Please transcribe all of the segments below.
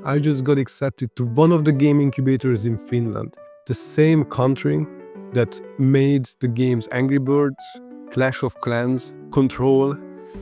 I just got accepted to one of the game incubators in Finland, the same country that made the games Angry Birds, Clash of Clans, Control,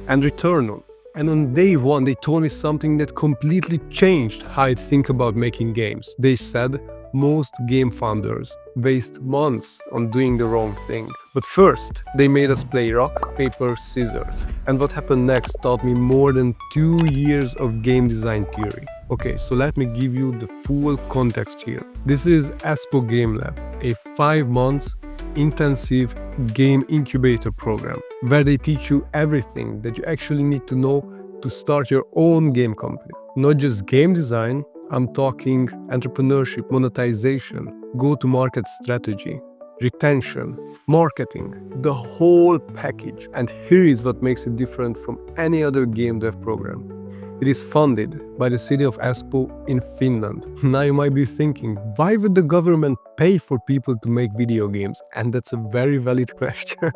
and Returnal. And on day one, they told me something that completely changed how I think about making games. They said most game founders waste months on doing the wrong thing. But first, they made us play rock, paper, scissors. And what happened next taught me more than 2 years of game design theory. Okay, so let me give you the full context here. This is Espoo Game Lab, a 5 months intensive game incubator program where they teach you everything that you actually need to know to start your own game company. Not just game design, I'm talking entrepreneurship, monetization, go-to-market strategy, retention, marketing, the whole package. And here is what makes it different from any other game dev program. It is funded by the city of Espoo in Finland. Now you might be thinking, why would the government pay for people to make video games? And that's a very valid question.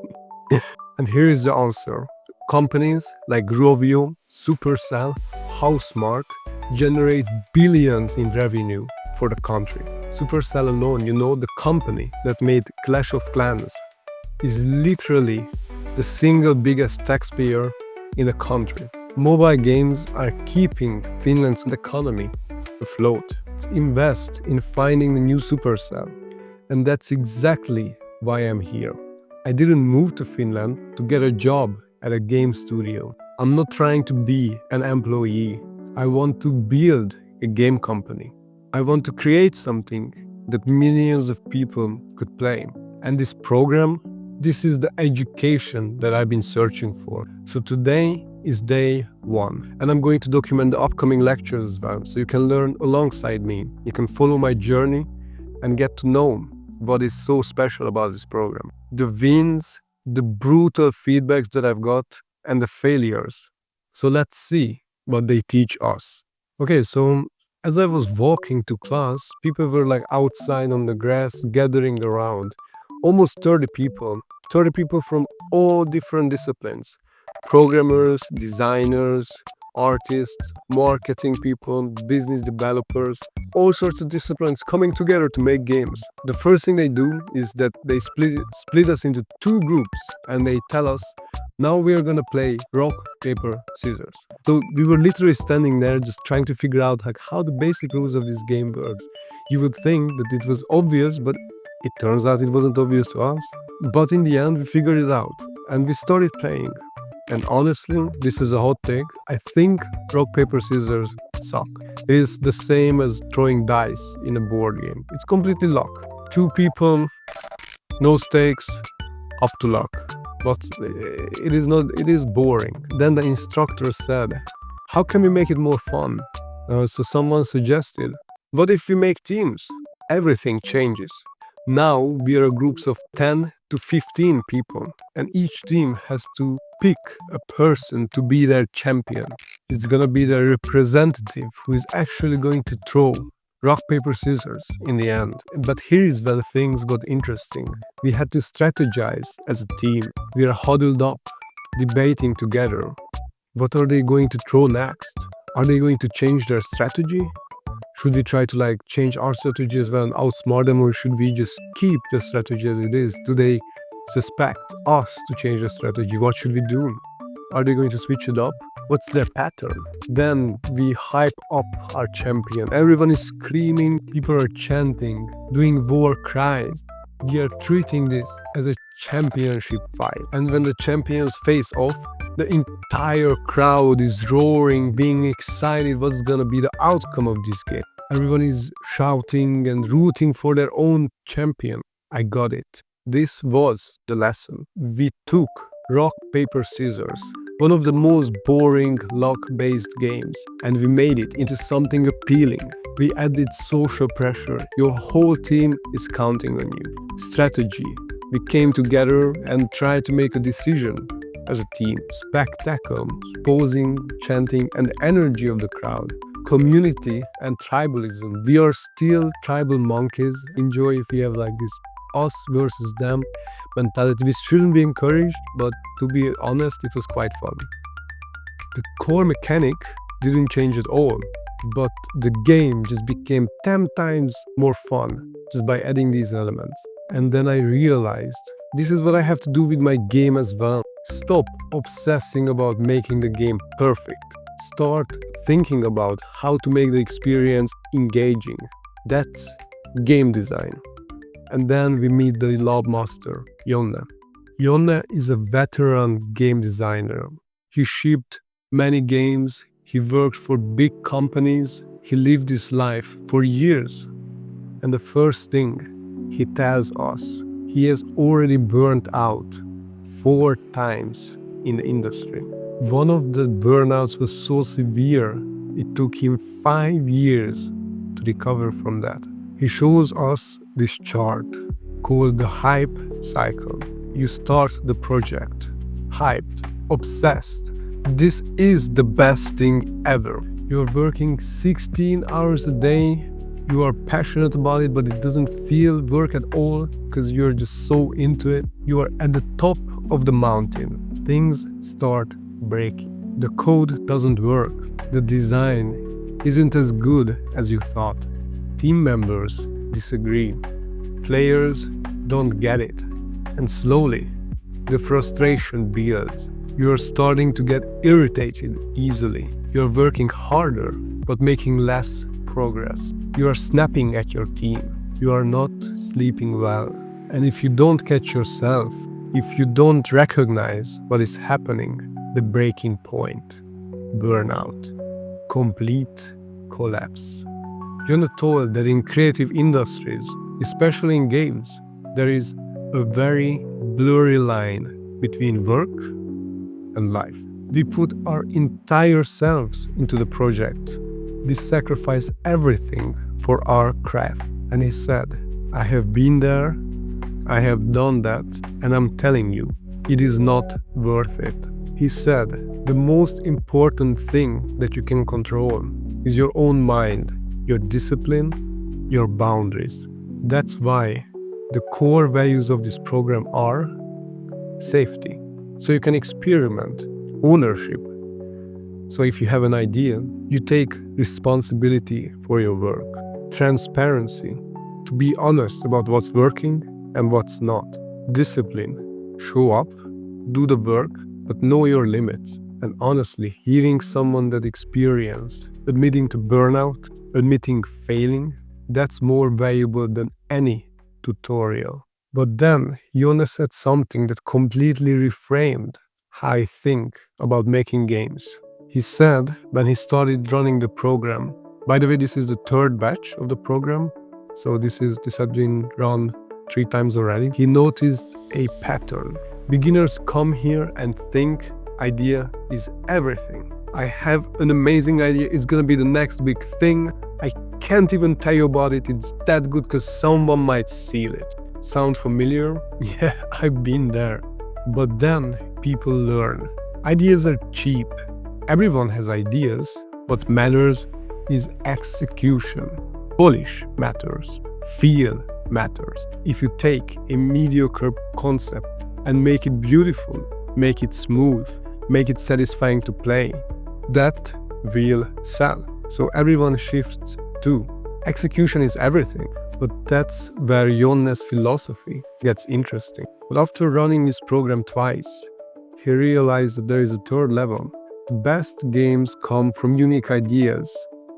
And here is the answer. Companies like Rovio, Supercell, Housemark generate billions in revenue for the country. Supercell alone, the company that made Clash of Clans, is literally the single biggest taxpayer in the country. Mobile games are keeping Finland's economy afloat. Let's invest in finding the new Supercell. And that's exactly why I'm here. I didn't move to Finland to get a job at a game studio. I'm not trying to be an employee. I want to build a game company. I want to create something that millions of people could play. And this program, this is the education that I've been searching for. So today is day one, and I'm going to document the upcoming lectures as well, so you can learn alongside me. You can follow my journey and get to know what is so special about this program. The wins, the brutal feedbacks that I've got, and the failures. So let's see what they teach us. Okay, so as I was walking to class, people were like outside on the grass gathering around. Almost 30 people from all different disciplines. Programmers, designers, artists, marketing people, business developers, all sorts of disciplines coming together to make games. The first thing they do is that they split us into 2 groups, and they tell us, now we are gonna play rock, paper, scissors. So we were literally standing there just trying to figure out how the basic rules of this game works. You would think that it was obvious, but it turns out it wasn't obvious to us. But in the end, we figured it out, and we started playing. And honestly, this is a hot take. I think rock, paper, scissors suck. It is the same as throwing dice in a board game. It's completely luck. 2 people, no stakes, up to luck. But it is boring. Then the instructor said, how can we make it more fun? So someone suggested, what if we make teams? Everything changes. Now we are groups of 10 to 15 people, and each team has to pick a person to be their champion. It's gonna be the representative who is actually going to throw rock, paper, scissors in the end. But here is where things got interesting. We had to strategize as a team. We are huddled up, debating together. What are they going to throw next? Are they going to change their strategy? Should we try to change our strategy as well and outsmart them, or should we just keep the strategy as it is? Do they suspect us to change the strategy? What should we do? Are they going to switch it up? What's their pattern? Then we hype up our champion. Everyone is screaming, people are chanting, doing war cries. We are treating this as a championship fight. And when the champions face off, the entire crowd is roaring, being excited what's gonna be the outcome of this game. Everyone is shouting and rooting for their own champion. I got it. This was the lesson. We took rock, paper, scissors, one of the most boring luck-based games, and we made it into something appealing. We added social pressure. Your whole team is counting on you. Strategy. We came together and tried to make a decision as a team. Spectacle, posing, chanting, and the energy of the crowd. Community and tribalism. We are still tribal monkeys. Enjoy if we have this us versus them mentality. We shouldn't be encouraged, but to be honest, it was quite fun. The core mechanic didn't change at all. but the game just became 10 times more fun just by adding these elements. And then I realized this is what I have to do with my game as well. Stop obsessing about making the game perfect. Start thinking about how to make the experience engaging. That's game design. And then we meet the lab master, Jonne. Jonne is a veteran game designer. He shipped many games, he worked for big companies, he lived his life for years. And the first thing he tells us, he has already burnt out 4 times in the industry. One of the burnouts was so severe, it took him 5 years to recover from that. He shows us this chart called the hype cycle. You start the project, hyped, obsessed. This is the best thing ever. You're working 16 hours a day. You are passionate about it, but it doesn't feel work at all because you're just so into it. You are at the top of the mountain. Things start breaking. The code doesn't work. The design isn't as good as you thought. Team members disagree. Players don't get it. And slowly, the frustration builds. You're starting to get irritated easily. You're working harder, but making less progress. You are snapping at your team. You are not sleeping well. And if you don't catch yourself, if you don't recognize what is happening, the breaking point, burnout, complete collapse. Jonne told that in creative industries, especially in games, there is a very blurry line between work and life. We put our entire selves into the project. We sacrifice everything for our craft. And he said, I have been there, I have done that, and I'm telling you, it is not worth it. He said, the most important thing that you can control is your own mind, your discipline, your boundaries. That's why the core values of this program are safety. So you can experiment, ownership. So if you have an idea, you take responsibility for your work. Transparency, to be honest about what's working and what's not. Discipline, show up, do the work, but know your limits. And honestly, hearing someone that experienced, admitting to burnout, admitting failing, that's more valuable than any tutorial. But then Jonne said something that completely reframed how I think about making games. He said when he started running the program, by the way, this is the 3rd batch of the program, so this had been run 3 times already. He noticed a pattern. Beginners come here and think idea is everything. I have an amazing idea, it's gonna be the next big thing. I can't even tell you about it, it's that good because someone might steal it. Sound familiar? Yeah, I've been there. But then people learn. Ideas are cheap. Everyone has ideas. What matters is execution. Polish matters. Feel matters. If you take a mediocre concept and make it beautiful, make it smooth, make it satisfying to play, that will sell. So everyone shifts too. Execution is everything. But that's where Jonne's philosophy gets interesting. But after running this program twice, he realized that there is a 3rd level. The best games come from unique ideas,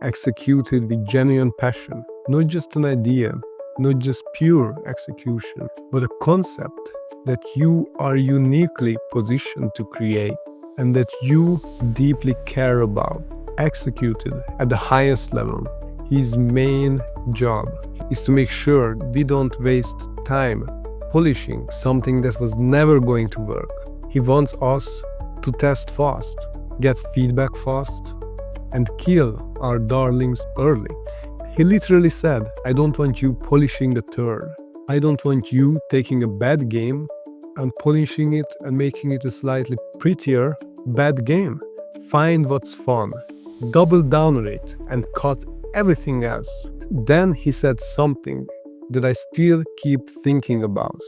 executed with genuine passion. Not just an idea, not just pure execution, but a concept that you are uniquely positioned to create and that you deeply care about, executed at the highest level. His main job is to make sure we don't waste time polishing something that was never going to work. He wants us to test fast, get feedback fast, and kill our darlings early. He literally said, I don't want you polishing the turd. I don't want you taking a bad game and polishing it and making it a slightly prettier bad game. Find what's fun, double down on it, and cut everything else. Then he said something that I still keep thinking about.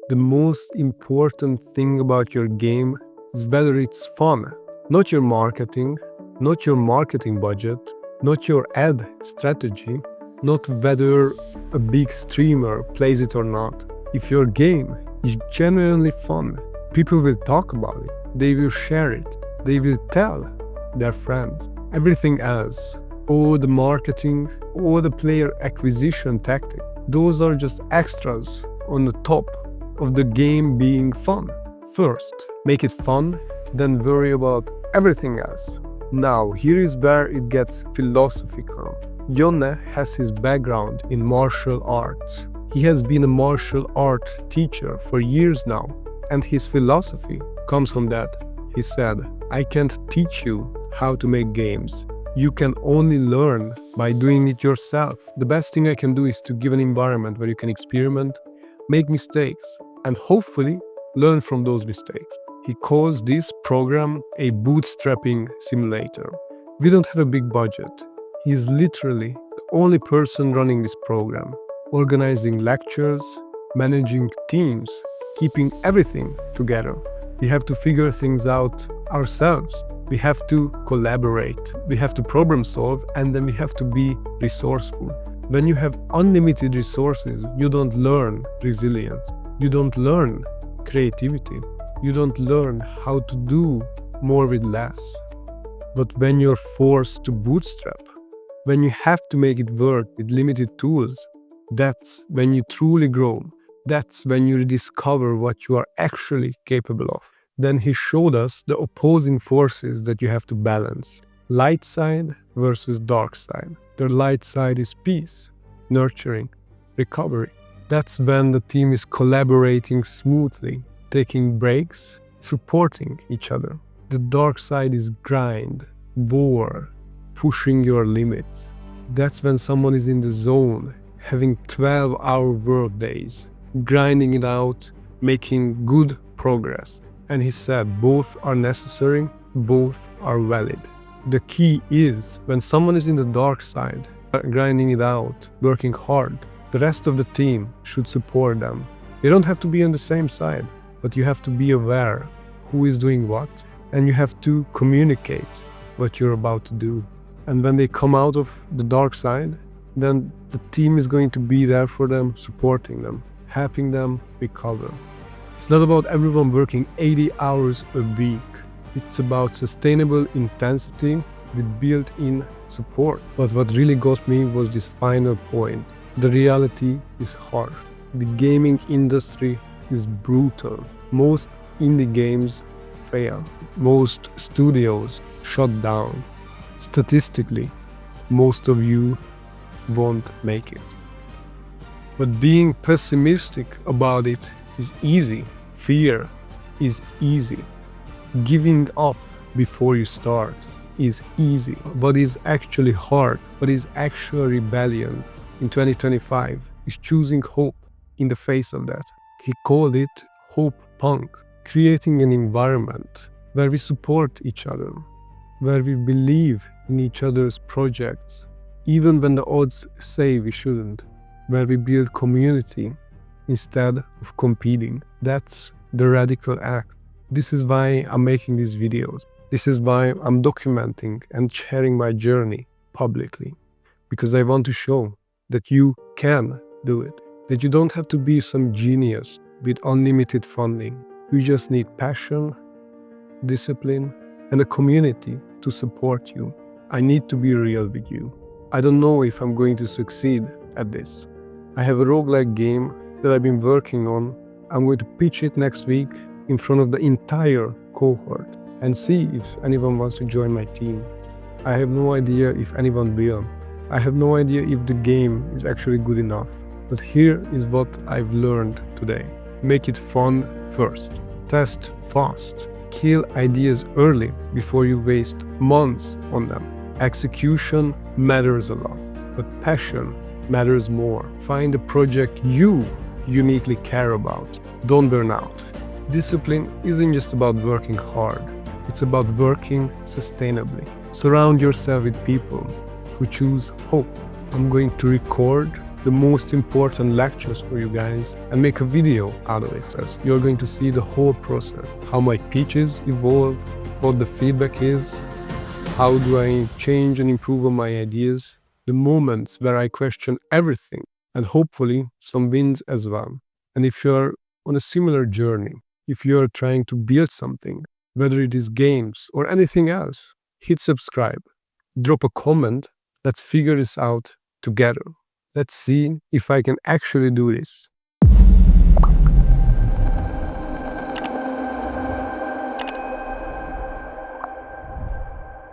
The most important thing about your game is whether it's fun, not your marketing budget, not your ad strategy, not whether a big streamer plays it or not. If your game is genuinely fun, people will talk about it, they will share it, they will tell their friends. Everything else, all the marketing, all the player acquisition tactic, those are just extras on the top of the game being fun. First, make it fun, then worry about everything else. Now, here is where it gets philosophical. Jonne has his background in martial arts. He has been a martial art teacher for years now, and his philosophy comes from that. He said, I can't teach you how to make games. You can only learn by doing it yourself. The best thing I can do is to give an environment where you can experiment, make mistakes, and hopefully learn from those mistakes. He calls this program a bootstrapping simulator. We don't have a big budget. He is literally the only person running this program, organizing lectures, managing teams, keeping everything together. We have to figure things out ourselves. We have to collaborate, we have to problem solve, and then we have to be resourceful. When you have unlimited resources, you don't learn resilience, you don't learn creativity, you don't learn how to do more with less. But when you're forced to bootstrap, when you have to make it work with limited tools, that's when you truly grow. That's when you rediscover what you are actually capable of. Then he showed us the opposing forces that you have to balance. Light side versus dark side. The light side is peace, nurturing, recovery. That's when the team is collaborating smoothly, taking breaks, supporting each other. The dark side is grind, war, pushing your limits. That's when someone is in the zone, having 12-hour work days, grinding it out, making good progress. And he said both are necessary, both are valid. The key is when someone is in the dark side, grinding it out, working hard, the rest of the team should support them. You don't have to be on the same side, but you have to be aware who is doing what, and you have to communicate what you're about to do. And when they come out of the dark side, then the team is going to be there for them, supporting them, helping them recover. It's not about everyone working 80 hours a week. It's about sustainable intensity with built-in support. But what really got me was this final point. The reality is harsh. The gaming industry is brutal. Most indie games fail. Most studios shut down. Statistically, most of you won't make it. But being pessimistic about it is easy. Fear is easy. Giving up before you start is easy. What is actually hard, what is actual rebellion in 2025 is choosing hope in the face of that. He called it hope punk, creating an environment where we support each other, where we believe in each other's projects, even when the odds say we shouldn't, where we build community instead of competing. That's the radical act. This is why I'm making these videos. This is why I'm documenting and sharing my journey publicly, because I want to show that you can do it, that you don't have to be some genius with unlimited funding. You just need passion, discipline, and a community to support you. I need to be real with you. I don't know if I'm going to succeed at this. I have a roguelike game that I've been working on. I'm going to pitch it next week in front of the entire cohort and see if anyone wants to join my team. I have no idea if anyone will. I have no idea if the game is actually good enough. But here is what I've learned today. Make it fun first. Test fast. Kill ideas early before you waste months on them. Execution matters a lot, but passion matters more. Find a project you uniquely care about. Don't burn out. Discipline isn't just about working hard. It's about working sustainably. Surround yourself with people who choose hope. I'm going to record the most important lectures for you guys and make a video out of it. You're going to see the whole process, how my pitches evolve, what the feedback is, How do I change and improve on my ideas? The moments where I question everything, and hopefully some wins as well. And if you're on a similar journey, if you're trying to build something, whether it is games or anything else, hit subscribe, drop a comment. Let's figure this out together. Let's see if I can actually do this.